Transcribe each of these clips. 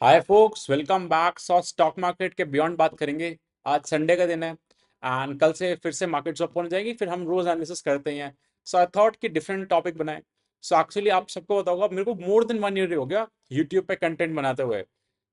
हाय folks, welcome back. Stock market के beyond बात करेंगे। आज संडे का दिन है एंड कल से फिर से मार्केट्स ओपन हो जाएगी, फिर हम रोज एनालिसिस करते हैं। सो आई थॉट कि डिफरेंट टॉपिक बनाएं। सो एक्चुअली आप सबको बताऊंगा, मेरे को मोर देन 1 ईयर हो गया यूट्यूब पे कंटेंट बनाते हुए।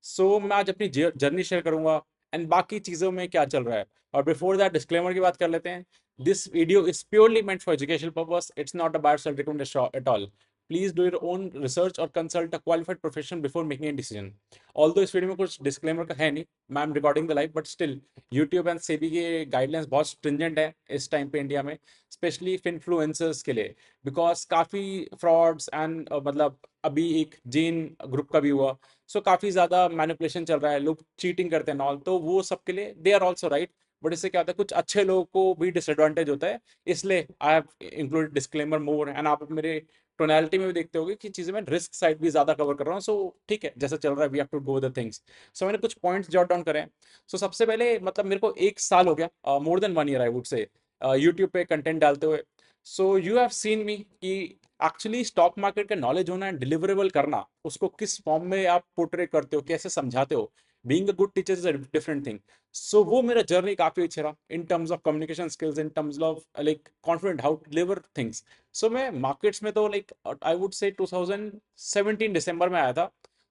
सो मैं आज अपनी जर्नी शेयर करूंगा एंड बाकी चीज़ों में क्या चल रहा है। और बिफोर दैट डिस्क्लेमर की बात कर लेते हैं। This video is purely meant for educational purpose, it's not a buy sell recommendation at all. Please do your own research और consult a qualified professional before making a decision. Although इस video में कुछ disclaimer का है नहीं, मैं am recording the live, but still YouTube and SEBI के guidelines बहुत स्ट्रिंजेंट है इस टाइम पे इंडिया में, स्पेशली इन्फ्लुएंसर्स के लिए। बिकॉज काफ़ी फ्रॉड्स एंड मतलब अभी एक जैन ग्रुप का भी हुआ। सो काफ़ी ज़्यादा मैनिपुलेशन चल रहा है, लोग चीटिंग करते हैं ऑल, तो वो सब के लिए they are also right. But इससे क्या होता है, कुछ अच्छे लोगों को भी डिसएडवांटेज होता है। इसलिए I have included disclaimer more, and आप मेरे टोनैलिटी में भी देखते होगे कि चीज़ें मैं रिस्क साइड भी ज़्यादा कवर कर रहा हूँ। सो ठीक है, जैसा चल रहा है we have to go the things. So मैंने कुछ पॉइंट्स जॉट डाउन करे हैं। सो सबसे पहले मतलब मेरे को 1 साल हो गया, more than 1 year I would से, यूट्यूब पे कंटेंट डालते हुए। सो यू हैव सीन मी कि एक्चुअली स्टॉक मार्केट का नॉलेज होना है, डिलीवरेबल करना, उसको किस फॉर्म में आप पोर्ट्रे करते हो, कैसे समझाते हो। Being a good teacher is a different thing. So वो मेरा जर्नी काफ़ी अच्छा रहा in terms of communication skills, in terms of like confident how to deliver things. So मैं मार्केट्स में तो लाइक आई वुड से 2017 दिसंबर में आया था।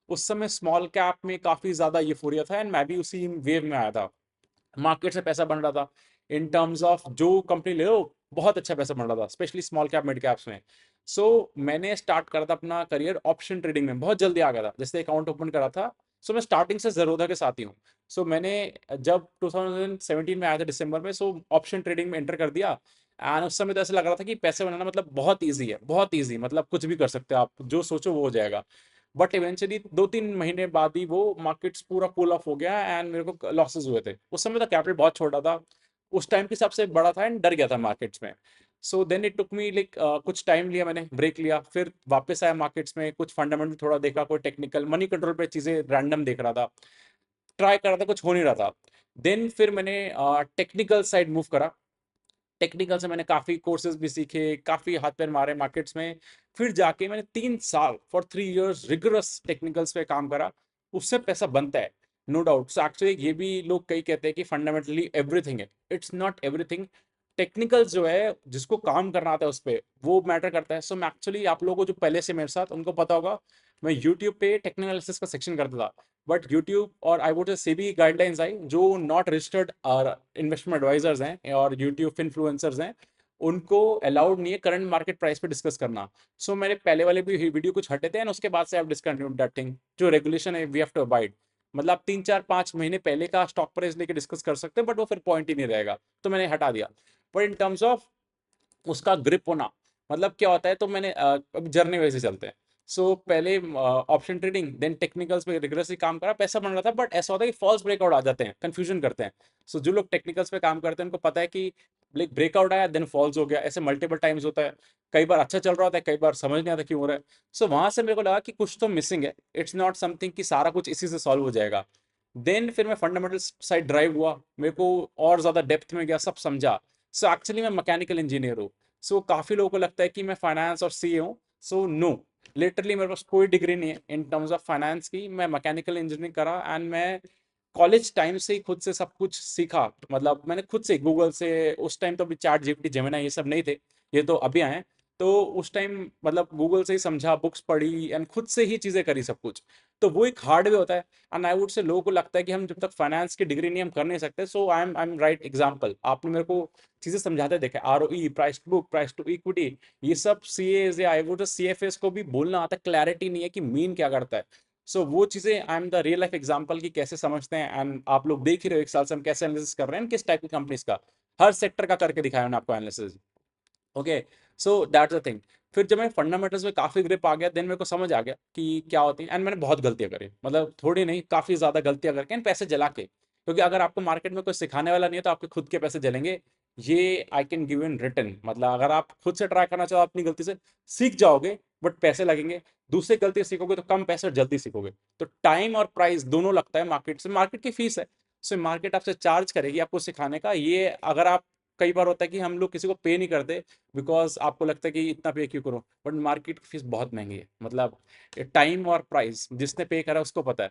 उस समय स्मॉल कैप में काफ़ी ज़्यादा यूफोरिया था एंड मैं भी उसी वेव में आया था। मार्केट से पैसा बन रहा था। इन टर्म्स ऑफ जो कंपनी ले लो, बहुत अच्छा पैसा बन रहा था, specially small cap mid caps में। सो मैंने स्टार्ट करा था अपना करियर ऑप्शन ट्रेडिंग में, बहुत जल्दी आ गया था जैसे अकाउंट ओपन करा था। सो मैं स्टार्टिंग से ज़रोधा के साथ ही हूँ। सो मैंने जब 2017 में आया था दिसंबर में, सो ऑप्शन ट्रेडिंग में एंटर कर दिया। एंड उस समय तो ऐसा लग रहा था कि पैसे बनाना मतलब बहुत ईजी है, बहुत ईजी, मतलब कुछ भी कर सकते हो आप, जो सोचो वो हो जाएगा। बट इवेंचुअली 2-3 महीने बाद ही वो मार्केट्स पूरा कूल ऑफ हो गया एंड मेरे को लॉसेस हुए थे। उस समय तो कैपिटल बहुत छोटा था, उस टाइम के हिसाब से बड़ा था एंड डर गया था मार्केट्स में। So then it took me like कुछ टाइम लिया, मैंने ब्रेक लिया, फिर वापस आया मार्केट्स में, कुछ फंडामेंटल थोड़ा देखा, कोई टेक्निकल मनी कंट्रोल पे चीज़ें रैंडम देख रहा था, ट्राई कर रहा था, कुछ हो नहीं रहा था। देन फिर मैंने टेक्निकल साइड मूव करा। टेक्निकल से मैंने काफ़ी कोर्सेज भी सीखे, काफ़ी हाथ पैर मारे मार्केट्स में। फिर जाके मैंने 3 साल फॉर 3 इयर्स रिगरस टेक्निकल्स पे काम करा। उससे पैसा बनता है, नो डाउट। सो एक्चुअली ये भी लोग कई कहते हैं कि फंडामेंटली एवरीथिंग है, इट्स नॉट एवरीथिंग। टेक्निकल्स जो है, जिसको काम करना आता है उस पर, वो मैटर करता है। सो मैं एक्चुअली आप लोगों को जो पहले से मेरे साथ उनको पता होगा, मैं यूट्यूब पे टेक्निकल एनालिसिस का सेक्शन करता था। बट यूट्यूब और आई वुड से सेबी गाइडलाइंस आई, जो नॉट रजिस्टर्ड इन्वेस्टमेंट एडवाइजर्स हैं और यूट्यूब इन्फ्लुएंसर्स हैं, उनको अलाउड नहीं है करंट मार्केट प्राइस पे डिस्कस करना। सो मेरे पहले वाले भी वीडियो कुछ हटे थे एंड उसके बाद से आप डिस्कंटिन्यू दैट थिंग। जो रेगुलेशन है वी हैव टू अबाइड। मतलब आप 3-4-5 महीने पहले का स्टॉक प्राइस लेके डिस्कस कर सकते हैं, बट वो फिर पॉइंट ही नहीं रहेगा, तो मैंने हटा दिया। बट इन टर्म्स ऑफ उसका ग्रिप होना, मतलब क्या होता है, तो मैंने अब जर्नी वैसे चलते हैं। सो पहले ऑप्शन ट्रेडिंग, देन टेक्निकल्स पे रिग्रेसली काम करा, पैसा बन रहा था। बट ऐसा होता है कि फॉल्स ब्रेकआउट आ जाते हैं, कंफ्यूजन करते हैं। सो जो लोग टेक्निकल्स पे काम करते हैं उनको पता है कि लाइक ब्रेकआउट आया देन फॉल्स हो गया, ऐसे मल्टीपल टाइम्स होता है। कई बार अच्छा चल रहा होता है, कई बार समझ नहीं आता क्यों हो रहा है। सो वहां से मेरे को लगा कि कुछ तो मिसिंग है, इट्स नॉट समथिंग कि सारा कुछ इसी से सॉल्व हो जाएगा। देन फिर मैं फंडामेंटल साइड ड्राइव हुआ, मेरे को और ज़्यादा डेप्थ में गया, सब समझा। सो एक्चुअली मैं मैकेनिकल इंजीनियर हूँ। सो काफ़ी लोगों को लगता है कि मैं फाइनेंस और सीए हूँ। सो नो, लिटरली मेरे पास कोई डिग्री नहीं है इन टर्म्स ऑफ फाइनेंस की। मैं मैकेनिकल इंजीनियरिंग करा एंड मैं कॉलेज टाइम से ही खुद से सब कुछ सीखा। मतलब मैंने खुद से गूगल से, उस टाइम तो अभी चैट जीपीटी जेमिनी ये सब नहीं थे, ये तो अभी आए हैं। तो उस टाइम मतलब गूगल से ही समझा, बुक्स पढ़ी एंड खुद से ही चीज़ें करी सब कुछ। तो वो एक हार्ड वे होता है। एंड आई वुड से लोगों को लगता है कि हम जब तक फाइनेंस की डिग्री नहीं हम कर नहीं सकते। So I am right example, आपने मेरे को चीज़ें समझाते देखा, R O E, price to book, price to equity, ये सब सी एज या I would see F S को भी बोलना आता है, क्लैरिटी नहीं है कि मीन क्या करता है। सो वो चीज़ें I am the real life example कि कैसे समझते हैं। एंड आप लोग देख ही रहे हो 1 साल से हम कैसे एनालिसिस कर रहे हैं, किस टाइप की कंपनीज का, हर सेक्टर का करके दिखाया मैंने आपको analysis. Okay, so that's the thing. फिर जब मैं फंडामेंटल्स में काफ़ी ग्रिप आ गया, देन मेरे को समझ आ गया कि क्या होती है। एंड मैंने बहुत गलतियां करी, मतलब थोड़ी नहीं, काफ़ी ज़्यादा गलतियां करके एंड पैसे जला के, क्योंकि अगर आपको मार्केट में कोई सिखाने वाला नहीं है तो आपके खुद के पैसे जलेंगे। ये I can give in return. मतलब अगर आप खुद से ट्राई करना चाहो अपनी गलती से, सीख जाओगे, बट पैसे लगेंगे। दूसरे गलती सीखोगे तो कम पैसे और जल्दी सीखोगे। तो टाइम और प्राइस दोनों लगता है मार्केट से, मार्केट की फीस है। सो मार्केट आपसे चार्ज करेगी आपको सिखाने का। ये अगर आप कई बार होता है कि हम लोग किसी को पे नहीं करते बिकॉज आपको लगता है कि इतना पे क्यों करो, बट मार्केट की फीस बहुत महंगी है। मतलब टाइम और प्राइस जिसने पे करा उसको पता है।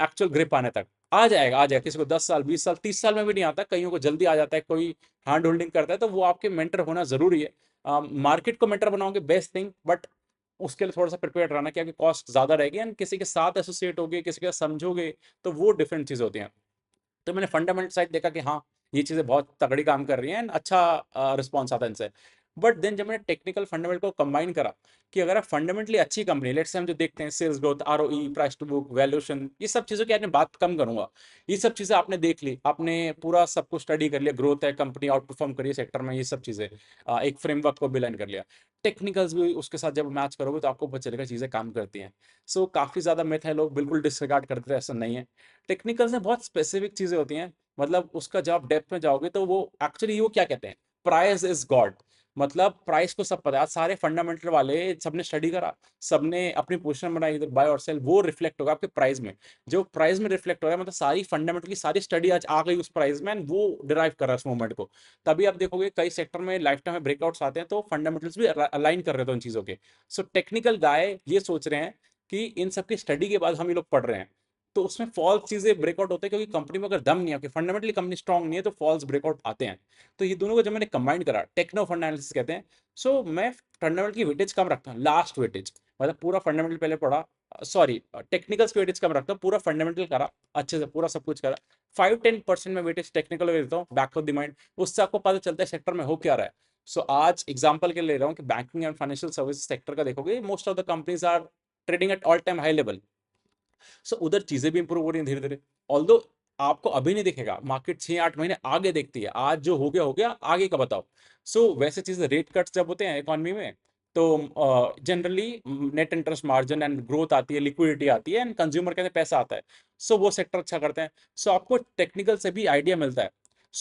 एक्चुअल ग्रिप आने तक आ जाएगा, किसी को 10 साल 20 साल 30 साल में भी नहीं आता, कईयों को जल्दी आ जाता है, कोई हैंड होल्डिंग करता है, तो वो आपके मेंटर होना जरूरी है। मार्केट को मेंटर बनाओगे बेस्ट थिंग, बट उसके लिए थोड़ा सा प्रिपेयर रहना कि आपकी कॉस्ट ज्यादा रहेगी, एंड किसी के साथ एसोसिएट होगे, किसी के साथ समझोगे, तो वो डिफरेंट चीज होती हैं। तो मैंने फंडामेंटल साइड देखा कि हाँ, ये चीज़ें बहुत तगड़ी काम कर रही हैं, एंड अच्छा रिस्पॉन्स आता है इनसे। बट देन जब मैंने टेक्निकल फंडामेंटल को कंबाइन करा कि अगर आप फंडामेंटली अच्छी कंपनी, लेट्स से हम जो देखते हैं sales growth, ROE, price to book valuation, ये सब चीज़ों की आपने बात कम करूंगा। ये सब चीज़ें आपने देख ली, आपने पूरा सब कुछ स्टडी कर लिया, ग्रोथ है, कंपनी आउट परफॉर्म करिए सेक्टर में, ये सब चीज़ें एक फ्रेमवर्क को भी लाइन कर लिया। टेक्निकल्स भी उसके साथ जब मैच करोगे तो आपको पता चलेगा चीज़ें काम करती हैं। सो काफ़ी ज़्यादा मिथ है, लोग बिल्कुल डिसरिगार्ड करते हैं, ऐसा नहीं है। टेक्निकल्स में बहुत स्पेसिफिक चीज़ें होती हैं, मतलब उसका जब आप डेप्थ में जाओगे तो वो एक्चुअली वो क्या कहते हैं, प्राइस इज गॉड। मतलब प्राइस को सब पता है, आज सारे फंडामेंटल वाले सबने स्टडी करा, सबने अपनी पोजीशन बनाई इधर बाय और सेल, वो रिफ्लेक्ट होगा आपके प्राइस में। जो प्राइस में रिफ्लेक्ट हो रहा है, मतलब सारी फंडामेंटल की सारी स्टडी आज आ गई उस प्राइस में, and वो डिराइव कर रहा है उस मूवमेंट को। तभी आप देखोगे कई सेक्टर में लाइफ टाइम में ब्रेकआउट्स आते हैं, तो फंडामेंटल्स भी अलाइन कर रहे थे उन चीजों के। सो टेक्निकल गाय ये सोच रहे हैं कि इन सबकी स्टडी के बाद हम ये लोग पढ़ रहे हैं, तो उसमें फॉल्स चीजें ब्रेकआउट होते हैं, क्योंकि कंपनी में अगर दम नहीं है, फंडामेंटली कंपनी स्ट्रांग नहीं है, तो फॉल्स ब्रेकआउट आते हैं। तो ये दोनों को जब मैंने कंबाइन करा, टेक्नो फंड एनालिसिस कहते हैं। सो मैं फंडामेंटल की वेटेज कम रखता हूँ, लास्ट वेटेज, मतलब पूरा फंडामेंटल पहले पढ़ा, सॉरी टेक्निकल्स की वेटेज कम रखता हूँ, पूरा फंडामेंटल करा अच्छे से, पूरा सब कुछ करा। 5-10% में वेटेज टेक्निकल में देता हूँ, बैक ऑफ द माइंड, उससे आपको पता चलता है सेक्टर में हो क्या रहा है। सो आज एग्जांपल के लिए ले रहा हूँ कि banking and financial service sector का देखोगे, most of the companies are trading at all time high level. So उधर चीजें भी इंप्रूव हो रही हैं धीरे धीरे। ऑल्दो आपको अभी नहीं दिखेगा, मार्केट 6-8 महीने आगे देखती है, आज जो हो गया आगे का बताओ। वैसे चीजें, रेट कट्स जब होते हैं इकोनॉमी में, तो generally net interest margin and growth आती है, लिक्विडिटी आती है, एंड कंज्यूमर के अंदर पैसा आता है। वो सेक्टर अच्छा करते हैं। आपको टेक्निकल से भी आइडिया मिलता है।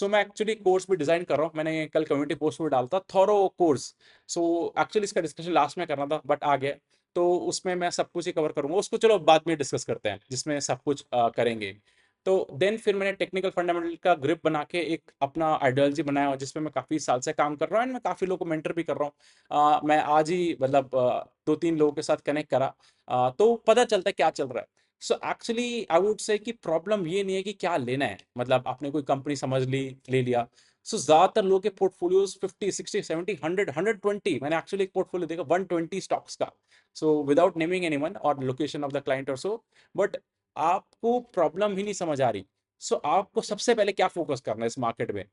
मैं एक्चुअली कोर्स भी डिजाइन कर रहा हूँ, मैंने कल कम्युनिटी पोस्ट में डालता थॉरो कोर्स। एक्चुअली इसका डिस्कशन लास्ट में करना था, बट आ गया। तो उसमें मैं सब कुछ ही कवर करूंगा, उसको चलो बाद में डिस्कस करते हैं, जिसमें सब कुछ करेंगे। तो देन फिर मैंने टेक्निकल फंडामेंटल का ग्रिप बना के एक अपना आइडियोलॉजी बनाया हुआ, जिसमें मैं काफ़ी साल से काम कर रहा हूँ, एंड मैं काफ़ी लोगों को मेंटर भी कर रहा हूँ। मैं आज ही मतलब 2-3 लोगों के साथ कनेक्ट करा, तो पता चलता है क्या चल रहा है। एक्चुअली आई वुड से कि प्रॉब्लम ये नहीं है कि क्या लेना है, मतलब आपने कोई कंपनी समझ ली, ले लिया। ज्यादातर लोगों के पोर्टफोलियोज 50, 60, 70, 100, 120, मैंने एक्चुअली एक पोर्टफोलियो देखा 120 स्टॉक्स का। विदाउट नेमिंग एनीवन और लोकेशन ऑफ द क्लाइंट और सो, बट आपको प्रॉब्लम ही नहीं समझ आ रही। आपको सबसे पहले क्या फोकस करना है इस मार्केट में?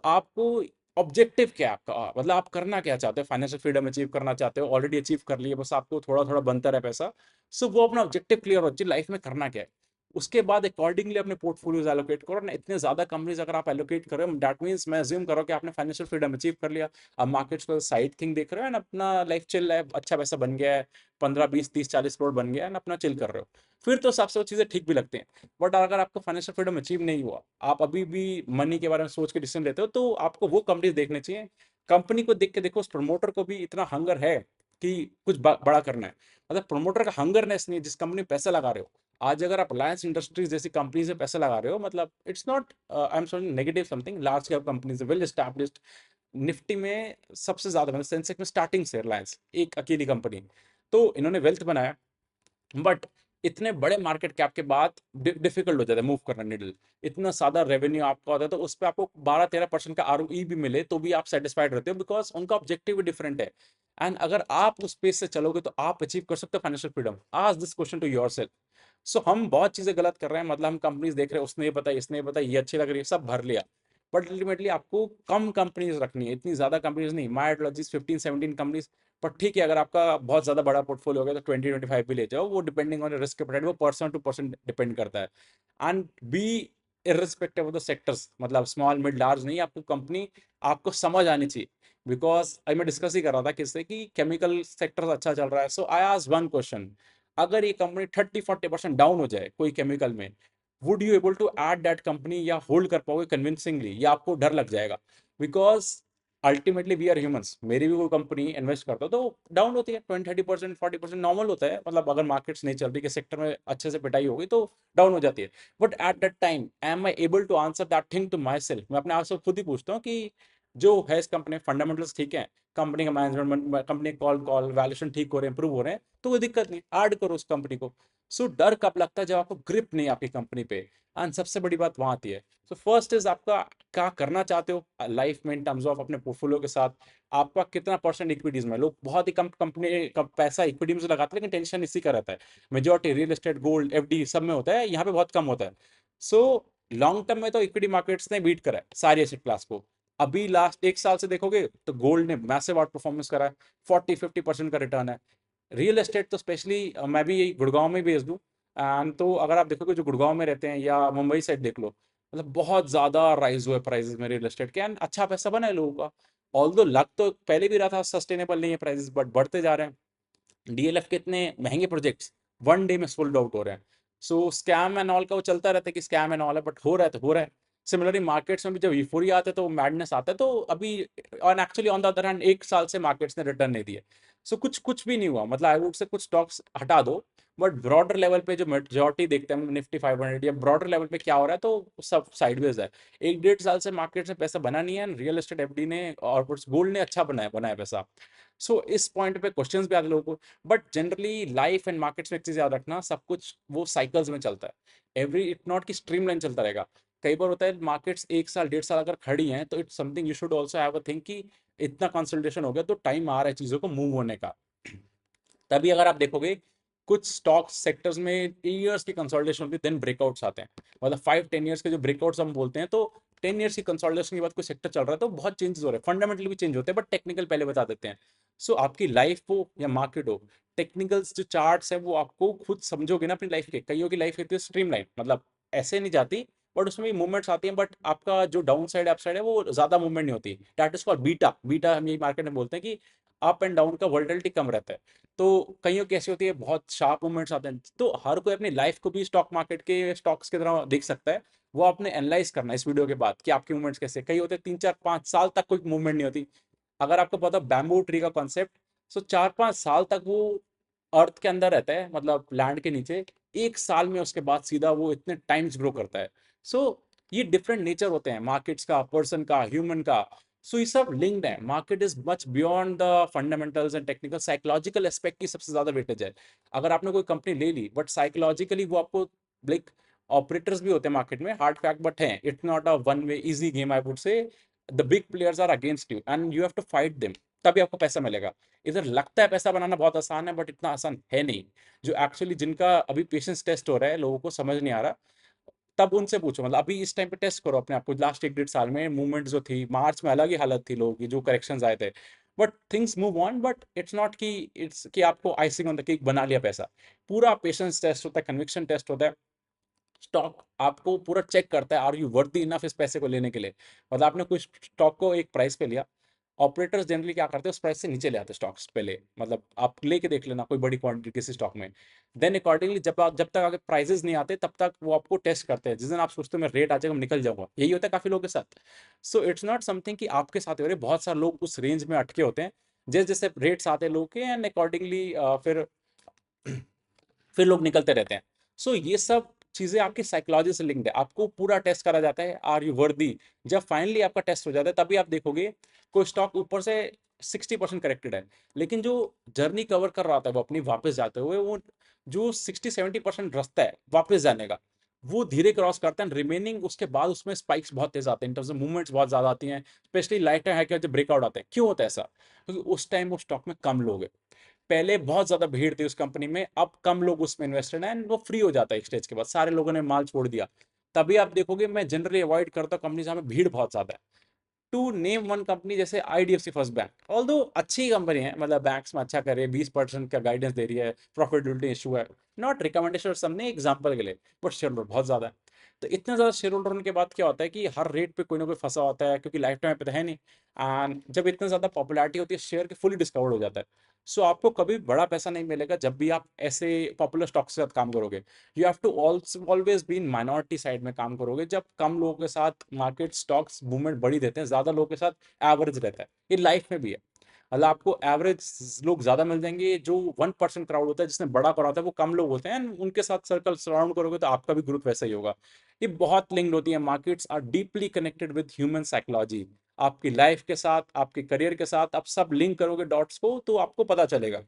आपको ऑब्जेक्टिव क्या है आपका, मतलब आप करना क्या चाहते हो? फाइनेंशियल फ्रीडम अचीव करना चाहते हो, ऑलरेडी अचीव कर लिए, बस आपको थोड़ा थोड़ा बनता रहे पैसा। वो अपना ऑब्जेक्टिव क्लियर हो चाहिए, लाइफ में करना क्या है। उसके बाद अकॉर्डिंगली अपने पोर्टफोलियोज एलोकेट करो ना। इतने ज्यादा कंपनीज अगर आप एलोकेट करो, दैट मींस मैं अज्यूम करो कि आपने फाइनेंशियल फ्रीडम अचीव कर लिया। अब मार्केट्स को साइड थिंग देख रहे हो, एंड अपना लाइफ चिल है, अच्छा पैसा बन गया है, 15, 20, 30, 40 करोड़ बन गया है, अपना चिल कर रहे हो, फिर तो सबसे वो चीजें ठीक भी लगती हैं। बट अगर आपको फाइनेंशियल फ्रीडम अचीव नहीं हुआ, आप अभी भी मनी के बारे में सोच के डिसीजन लेते हो, तो आपको वो कंपनीज देखने चाहिए। कंपनी को देख के देखो, उस प्रमोटर को भी इतना हंगर है कि कुछ बड़ा करना है। मतलब प्रमोटर का हंगरनेस नहीं है, जिस कंपनी में पैसा लगा रहे हो। आज अगर आप रिलायंस इंडस्ट्रीज जैसी कंपनी से पैसा लगा रहे हो, मतलब it's not, I am sorry, negative something, large cap companies well established, Nifty में सबसे ज्यादा, मतलब सेंसेक्स में स्टार्टिंग से रिलायंस एक अकेली कंपनी, तो इन्होंने वेल्थ बनाया। बट इतने बड़े मार्केट कैप के बाद डिफिकल्ट हो जाता है मूव करना निडल। इतना सादा रेवेन्यू आपका होता है, तो उस पर आपको 12-13% का आरओई भी मिले तो भी आप सेटिस्फाइड रहते हो, बिकॉज उनका ऑब्जेक्टिव भी डिफरेंट है। एंड अगर आप उस पेस से चलोगे तो आप अचीव कर सकते हो फाइनेंशियल फ्रीडम। आज this question to your self. हम बहुत चीजें गलत कर रहे हैं, मतलब हम कंपनीज देख रहे हैं, उसने ये बताया, इसने ये बताया, ये अच्छी लग रही है, सब भर लिया। बट अल्टीमेटली आपको कम कंपनीज रखनी है, इतनी ज्यादा कंपनीज नहीं। माई आइडियोलॉजी 15-17 कंपनीज। पर ठीक है, अगर आपका बहुत ज्यादा बड़ा पोर्टफोलियो हो गया तो 20-25 भी ले जाओ, वो डिपेंडिंग ऑन रिस्क एपेटाइट, वो पर्सन टू पर्सन डिपेंड करता है। And be irrespective of the sectors, मतलब स्मॉल मिड लार्ज नहीं, आपको कंपनी आपको समझ आनी चाहिए। बिकॉज अभी मैं डिस्कस ही कर रहा था किससे कि केमिकल सेक्टर अच्छा चल रहा है, सो आई आस्क्ड वन क्वेश्चन, अगर ये कंपनी 30-40% डाउन हो जाए कोई केमिकल में, would you able to add that company, या होल्ड कर पाओगे कन्विंसिंगली, या आपको डर लग जाएगा? Because ultimately we are humans, मेरी भी कोई कंपनी इन्वेस्ट करता हो तो डाउन होती है, 20-30%, 40% नॉर्मल होता है, मतलब अगर मार्केट्स नहीं चल रही, कि सेक्टर में अच्छे से पिटाई हो गई, तो डाउन हो जाती है। But at that time am I able to answer that thing to my self? मैं अपने आप से खुद ही पूछता हूँ कि जो है इस कंपनी फंडामेंटल्स ठीक है, कंपनी का management, company call call valuation ठीक हो रहे हैं, इंप्रूव हो रहे हैं, तो कोई दिक्कत नहीं, ऐड करो उस कंपनी को। सो डर कब लगता है? जब आपको ग्रिप नहीं है आपकी कंपनी पे। एंड सबसे बड़ी बात वहां आती है। सो फर्स्ट इज आपका क्या करना चाहते हो लाइफ में इन टर्म्स ऑफ अपने पोर्टफोलियो के साथ। आपका कितना परसेंट इक्विटीज में? लोग बहुत ही कम कंपनी का पैसा इक्विटी में लगाते हैं, लेकिन टेंशन इसी का रहता है। Majority real estate, gold, FD सब में होता है, यहाँ पे बहुत कम होता है। सो लॉन्ग टर्म में तो इक्विटी मार्केट्स ने बीट करा है सारी एसेट क्लास को। अभी लास्ट 1 साल से देखोगे तो गोल्ड ने मैसिव आउट परफॉर्मेंस करा है, 40-50% का रिटर्न है। रियल एस्टेट तो स्पेशली मैं भी यही गुड़गांव में बेच दूं, एंड तो अगर आप देखोगे जो गुड़गांव में रहते हैं या मुंबई साइड देख लो, मतलब बहुत ज्यादा राइज हुआ है प्राइसेस में रियल एस्टेट के, एंड अच्छा पैसा बना है लोगों का। ऑल्दो लग तो पहले भी रहा था सस्टेनेबल नहीं है प्राइसेस, बट बढ़ते जा रहे हैं। डीएलएफ के इतने महंगे प्रोजेक्ट्स 1 डे में सोल्ड आउट हो रहे हैं। सो स्कैम एंड ऑल का वो चलता रहता है कि स्कैम एंड ऑल है, बट हो रहा है तो हो रहा है। सिमिलरली मार्केट्स में भी जब यूफोरिया आता है तो मैडनेस आता है, तो अभी और actually on the other hand 1 साल से मार्केट्स ने रिटर्न नहीं दिए। सो कुछ कुछ भी नहीं हुआ, मतलब आई वुड से कुछ स्टॉक्स हटा दो, बट ब्रॉडर लेवल पे जो मेजोरिटी देखते हैं निफ्टी 500 या ब्रॉडर लेवल पे क्या हो रहा है, तो सब साइडवेज है। 1-1.5 साल से मार्केट से पैसा बना नहीं है, रियल एस्टेट, एफडी ने और गोल्ड ने अच्छा बनाया बनाया पैसा। सो इस पॉइंट पे क्वेश्चंस भी आते हैं लोगों को। But generally life and markets में एक चीज याद रखना, सब कुछ वो साइकिल्स में चलता है। एवरी इट नॉट की स्ट्रीमलाइन चलता रहेगा। कई बार होता है मार्केट्स 1 साल 1.5 साल अगर खड़ी हैं, तो it's something you should also have a think कि इतना कंसोलिडेशन हो गया तो टाइम आ रहा है चीजों को मूव होने का। तभी अगर आप देखोगे कुछ स्टॉक सेक्टर्स में ईयर्स की कंसोलिडेशन होती है, देन ब्रेकआउट्स आते हैं। मतलब 5-10 ईयर्स के जो ब्रेकआउट्स हम बोलते हैं, तो 10 ईयर्स की कंसोलिडेशन के बाद कोई सेक्टर चल रहा है तो बहुत चेंजेस हो रहे हैं, फंडामेंटली भी चेंज होते हैं, बट टेक्निकल पहले बता देते हैं। सो आपकी लाइफ हो या मार्केट हो, टेक्निकल्स जो चार्ट्स है वो आपको खुद समझोगे ना अपनी लाइफ के। कईयों की लाइफ होती है स्ट्रीमलाइन, मतलब ऐसे नहीं जाती, बट उसमें भी मूवमेंट्स आती हैं, बट आपका जो डाउन साइड अप साइड है वो ज्यादा मूवमेंट नहीं होती। That is called beta. Beta हम यही मार्केट में बोलते हैं कि अप एंड डाउन का वोलेटिलिटी कम रहता है। तो कईयों की ऐसी होती है बहुत शार्प मूवमेंट्स आते हैं। तो हर कोई अपनी लाइफ को भी स्टॉक मार्केट के स्टॉक्स की तरह देख सकता है। वो आपने एनालाइज करना है इस वीडियो के बाद कि आपकी मूवमेंट्स कैसे। कई होते हैं 3-4-5 साल तक कोई मूवमेंट नहीं होती। अगर आपको पता बैम्बू ट्री का कॉन्सेप्ट, सो 4-5 साल तक वो अर्थ के अंदर रहता है, मतलब लैंड के नीचे। 1 साल में उसके बाद सीधा वो इतने टाइम्स ग्रो करता है। सो ये डिफरेंट नेचर होते हैं मार्केट्स का, पर्सन का, ह्यूमन का। सो ये सब लिंक्ड है। Market is much beyond the fundamentals and technical, psychological aspect की सबसे ज्यादा वेटेज है। अगर आपने कोई कंपनी ले ली बट साइकोलॉजिकली वो आपको लाइक, ऑपरेटर्स भी होते हैं मार्केट में, हार्ड फैक्ट बट हैं, it's not a one way easy game I would say. The big players are against you and you have to fight them, तभी आपको पैसा मिलेगा। इधर लगता है पैसा बनाना बहुत आसान है, बट इतना आसान है नहीं। जो एक्चुअली जिनका अभी पेशेंस टेस्ट हो रहा है, लोगों को समझ नहीं आ रहा, तब उनसे पूछो। मतलब अभी इस टाइम पे टेस्ट करो अपने आप को। लास्ट 1-1.5 साल में मूवमेंट जो थी, मार्च में अलग ही हालत थी लोगों की, जो करेक्शंस आए थे, but things move on. But it's not कि इट्स कि आपको आइसिंग ऑन द केक बना लिया पैसा। पूरा पेशेंस टेस्ट होता है, कन्विक्शन टेस्ट होता है। स्टॉक आपको पूरा चेक करता है, आर यू वर्दी इनफ इस पैसे को लेने के लिए। मतलब आपने कुछ स्टॉक को एक प्राइस पे लिया, ऑपरेटर्स जनरली क्या करते हैं, उस प्राइस से नीचे ले आते स्टॉक्स पहले। मतलब आप लेके देख लेना कोई बड़ी क्वांटिटी किसी स्टॉक में, देन अकॉर्डिंगली जब तक आगे प्राइसेस नहीं आते तब तक वो आपको टेस्ट करते हैं। जिस दिन आप सोचते हो मैं रेट आ जाएगा मैं निकल जाऊंगा, यही होता है काफी लोगों के साथ। सो इट्स नॉट समथिंग कि आपके साथ हो रही है, बहुत सारे लोग उस रेंज में अटके होते हैं। जैसे जैसे रेट्स आते हैं लोग के, एंड अकॉर्डिंगली फिर लोग निकलते रहते हैं। सो ये सब चीजें आपकी साइकोलॉजी से लिंक्ड है। आपको पूरा टेस्ट करा जाता है, आर यू वर्दी। जब फाइनली आपका टेस्ट हो जाता है, तभी आप देखोगे कोई स्टॉक ऊपर से 60% करेक्टेड है, लेकिन जो जर्नी कवर कर रहा था वो अपनी वापस जाते हुए, वो जो 60-70% रास्ता है वापस जाने का, वो धीरे क्रॉस करता है। रिमेनिंग उसके बाद उसमें स्पाइक्स बहुत तेज आते हैं, इन टर्म्स ऑफ मूवमेंट्स बहुत ज्यादा आती हैं। स्पेशली लाइट है कि जब ब्रेकआउट आते हैं। क्यों होता है ऐसा? क्योंकि उस टाइम वो स्टॉक में कम लोग हैं। पहले बहुत ज्यादा भीड़ थी उस कंपनी में, अब कम लोग उसमें इन्वेस्टेड हैं, वो फ्री हो जाता है एक स्टेज के बाद, सारे लोगों ने माल छोड़ दिया। तभी आप देखोगे मैं जनरली अवॉइड करता हूँ कंपनी जहाँ में भीड़ बहुत ज्यादा है। टू नेम वन कंपनी, जैसे आईडीएफसी फर्स्ट बैंक, ऑल्दो अच्छी कंपनी है, मतलब बैंक्स में अच्छा करे, 20% का गाइडेंस दे रही है, प्रॉफिटेबिलिटी इशू है, नॉट रिकमेंडेशन, सबने एग्जांपल के लिए, बट शेयर होल्डर बहुत ज्यादा है। तो इतने ज्यादा शेयर होल्डर होने के बाद क्या होता है कि हर रेट पे कोई ना कोई फंसा होता है, क्योंकि लाइफ टाइम पे तो है नहीं। एंड जब इतना ज्यादा पॉपुलैरिटी होती है, शेयर के फुली डिस्कवर्ड हो जाता है। सो आपको कभी बड़ा पैसा नहीं मिलेगा जब भी आप ऐसे पॉपुलर स्टॉक के साथ काम करोगे। You have to also always be in minority side में काम करोगे। जब कम लोगों के साथ मार्केट स्टॉक्स मूवमेंट बड़ी देते हैं, ज्यादा लोगों के साथ एवरेज रहता है। ये लाइफ में भी है। मतलब आपको एवरेज लोग ज्यादा मिल जाएंगे, जो 1% क्राउड होता है जिसने बड़ा करा होता है वो कम लोग होते हैं, and उनके साथ सर्कल सराउंड करोगे तो आपका भी ग्रोथ वैसा ही होगा। ये बहुत लिंक्ड होती है। Markets are deeply connected with human psychology. आपकी लाइफ के साथ, आपके करियर के साथ आप सब लिंक करोगे डॉट्स को, तो आपको पता चलेगा।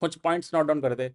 कुछ पॉइंट्स नोट डाउन कर दे।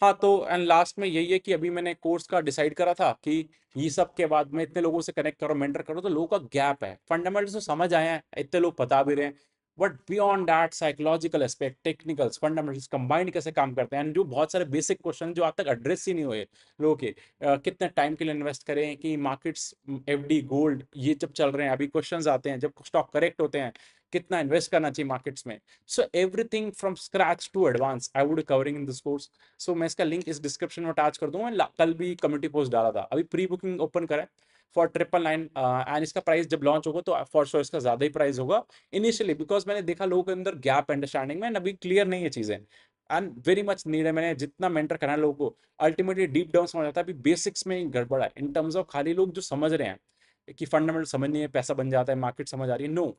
हाँ, तो एंड लास्ट में यही है कि अभी मैंने कोर्स का डिसाइड करा था कि ये सब के बाद मैं इतने लोगों से कनेक्ट करो, मेंटर करो, तो लोगों का गैप है, फंडामेंटल्स तो समझ आए हैं, इतने लोग बता भी रहे हैं, but beyond that psychological aspect, technicals, fundamentals combined कैसे काम करते हैं, एंड जो बहुत सारे बेसिक क्वेश्चन जो आज तक एड्रेस ही नहीं हुए लोगों के, कितने टाइम के लिए इन्वेस्ट करें, कि मार्केट्स, एफडी, गोल्ड, ये जब चल रहे हैं अभी क्वेश्चंस आते हैं, जब स्टॉक करेक्ट होते हैं, कितना इन्वेस्ट करना चाहिए मार्केट्स में। So everything from scratch to advance I would covering in this course. So मैं इसका लिंक इस डिस्क्रिप्शन में अटैच कर दूंगा। कल भी कम्युनिटी पोस्ट डाला था, अभी प्री बुकिंग ओपन करें फॉर 999, एंड इसका प्राइस जब लॉन्च होगा तो फॉर श्योर इसका ज्यादा ही प्राइस होगा इनिशियली, बिकॉज मैंने देखा लोगों के अंदर गैप अंडरस्टैंडिंग में, अभी क्लियर नहीं है चीजें, एंड वेरी मच नीड है। मैंने जितना मेंटर करना है लोगों को, अल्टीमेटली डीप डाउन समझ आता है, अभी बेसिक्स में ही गड़बड़ है इन टर्म्स ऑफ खाली लोग जो समझ रहे हैं कि फंडामेंटल समझ नहीं है, पैसा बन जाता है, मार्केट समझ आ रही है, नो,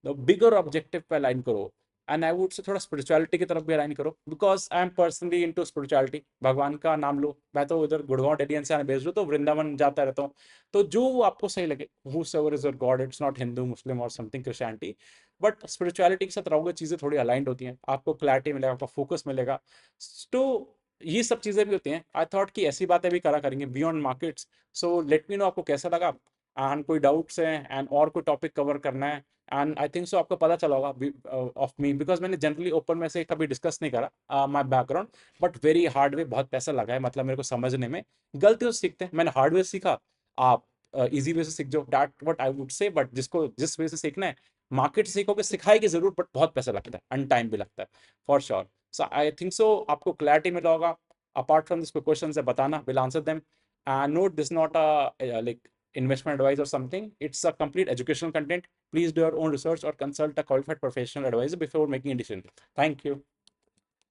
द बिगर ऑब्जेक्टिव पे अलाइन करो, एंड आई वुड से थोड़ा स्पिरिचुअलिटी की तरफ भी अलाइन करो, because I am personally into spirituality. भगवान का नाम लो, मैं तो उधर गुड़गांव डेली एनसीआर भेज दो, तो वृंदावन जाता रहता हूँ, तो जो आपको सही लगे, whosoever is your god, it's not Hindu, Muslim और समथिंग क्रिश्चियनिटी, बट स्पिरिचुअलिटी के साथ रहोगे, चीजें थोड़ी अलाइंड होती हैं, आपको क्लैरिटी मिलेगा, आपको फोकस मिलेगा। तो ये सब चीजें भी होती हैं। आई थॉट कि ऐसी बातें भी करा करेंगे beyond markets. So let me know आपको कैसा लगा, एंड कोई डाउट्स हैं, एंड और कोई टॉपिक कवर करना है, एंड आई थिंक सो आपको पता चला होगा ऑफ मी, बिकॉज मैंने जनरली ओपन में से कभी डिस्कस नहीं करा my background, but very hard way, बहुत पैसा लगा है मतलब मेरे को समझने में, गलतियों से सीखते हैं, मैंने हार्ड वे सीखा, आप इजी वे से सीख जाओ, दैट व्हाट आई वुड से, बट जिसको जिस वे से सीखना है, मार्केट से सीखोगे, सिखाएगी जरूर, बट बहुत पैसा लगता है एंड टाइम भी लगता है, for sure. So I think so आपको क्लैरिटी मिला होगा। अपार्ट फ्रॉम दिस कोई क्वेश्चन है बताना, will answer them, and note this not a like investment advice or something, it's a complete educational content. Please do your own research or consult a qualified professional advisor before making a decision. Thank you.